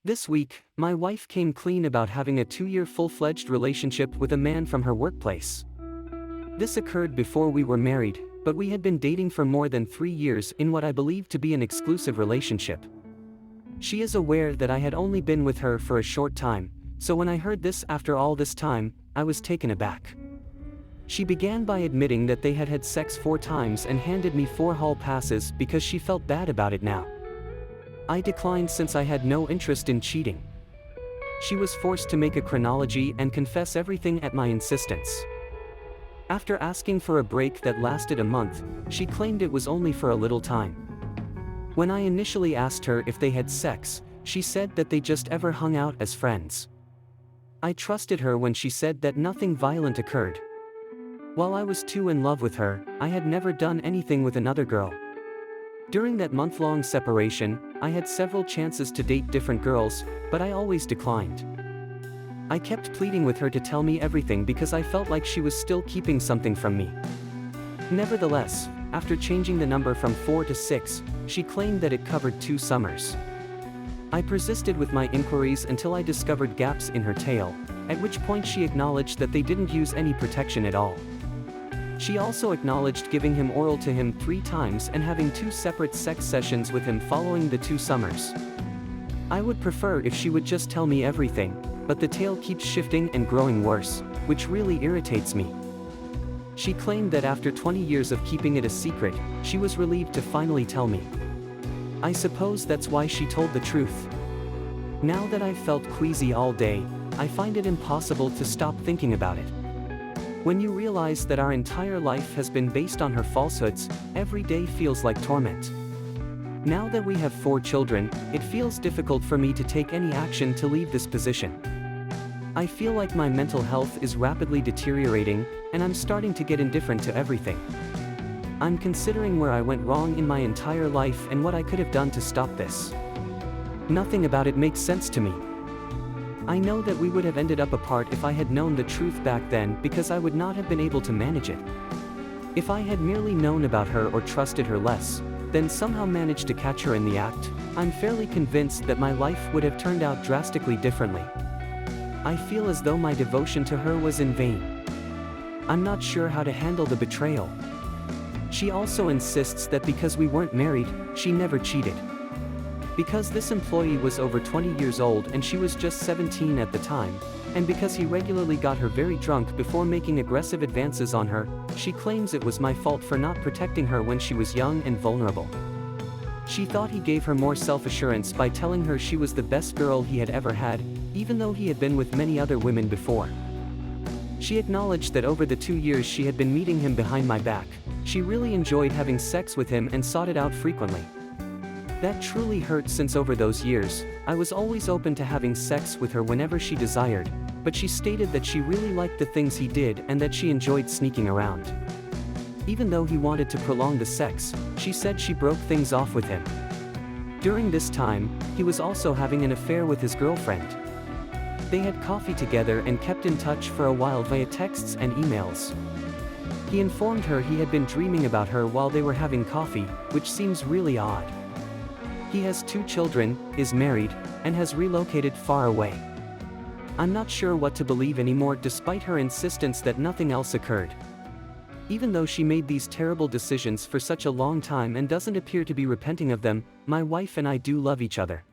This week, my wife came clean about having a 2-year full-fledged relationship with a man from her workplace. This occurred before we were married, but we had been dating for more than 3 years in what I believe to be an exclusive relationship. She is aware that I had only been with her for a short time, so when I heard this after all this time, I was taken aback. She began by admitting that they had had sex 4 times and handed me 4 hall passes because she felt bad about it now. I declined since I had no interest in cheating. She was forced to make a chronology and confess everything at my insistence. After asking for a break that lasted a month, she claimed it was only for a little time. When I initially asked her if they had sex, she said that they just ever hung out as friends. I trusted her when she said that nothing violent occurred. While I was too in love with her, I had never done anything with another girl. During that month-long separation, I had several chances to date different girls, but I always declined. I kept pleading with her to tell me everything because I felt like she was still keeping something from me. Nevertheless, after changing the number from 4 to 6, she claimed that it covered 2 summers. I persisted with my inquiries until I discovered gaps in her tale, at which point she acknowledged that they didn't use any protection at all. She also acknowledged giving him oral to him 3 times and having 2 separate sex sessions with him following the 2 summers. I would prefer if she would just tell me everything, but the tale keeps shifting and growing worse, which really irritates me. She claimed that after 20 years of keeping it a secret, she was relieved to finally tell me. I suppose that's why she told the truth. Now that I've felt queasy all day, I find it impossible to stop thinking about it. When you realize that our entire life has been based on her falsehoods, every day feels like torment. Now that we have 4 children, it feels difficult for me to take any action to leave this position. I feel like my mental health is rapidly deteriorating, and I'm starting to get indifferent to everything. I'm considering where I went wrong in my entire life and what I could have done to stop this. Nothing about it makes sense to me. I know that we would have ended up apart if I had known the truth back then because I would not have been able to manage it. If I had merely known about her or trusted her less, then somehow managed to catch her in the act, I'm fairly convinced that my life would have turned out drastically differently. I feel as though my devotion to her was in vain. I'm not sure how to handle the betrayal. She also insists that because we weren't married, she never cheated. Because this employee was over 20 years old and she was just 17 at the time, and because he regularly got her very drunk before making aggressive advances on her, she claims it was my fault for not protecting her when she was young and vulnerable. She thought he gave her more self-assurance by telling her she was the best girl he had ever had, even though he had been with many other women before. She acknowledged that over the 2 years she had been meeting him behind my back, she really enjoyed having sex with him and sought it out frequently. That truly hurt since over those years, I was always open to having sex with her whenever she desired, but she stated that she really liked the things he did and that she enjoyed sneaking around. Even though he wanted to prolong the sex, she said she broke things off with him. During this time, he was also having an affair with his girlfriend. They had coffee together and kept in touch for a while via texts and emails. He informed her he had been dreaming about her while they were having coffee, which seems really odd. He has 2 children, is married, and has relocated far away. I'm not sure what to believe anymore despite her insistence that nothing else occurred. Even though she made these terrible decisions for such a long time and doesn't appear to be repenting of them, my wife and I do love each other.